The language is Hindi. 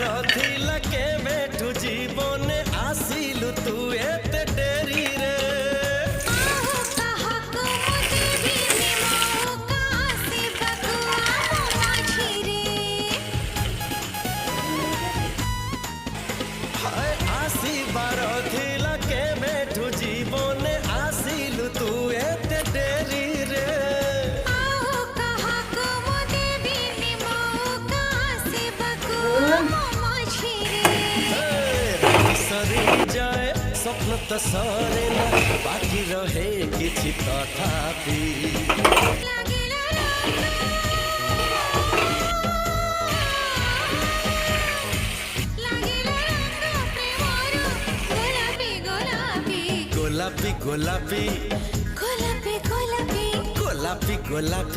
थिला के बेठू जीवने आसिलु तू एते डेरी रे हाय आसी बारो थिला के बेठू जीवने आसिलु तू एते डेरी रे स्वप्न तो सरे ना बाकी रहे किछि तथापि गोलापी गोलापी गोलापी गोलापी गोलापी गोलापी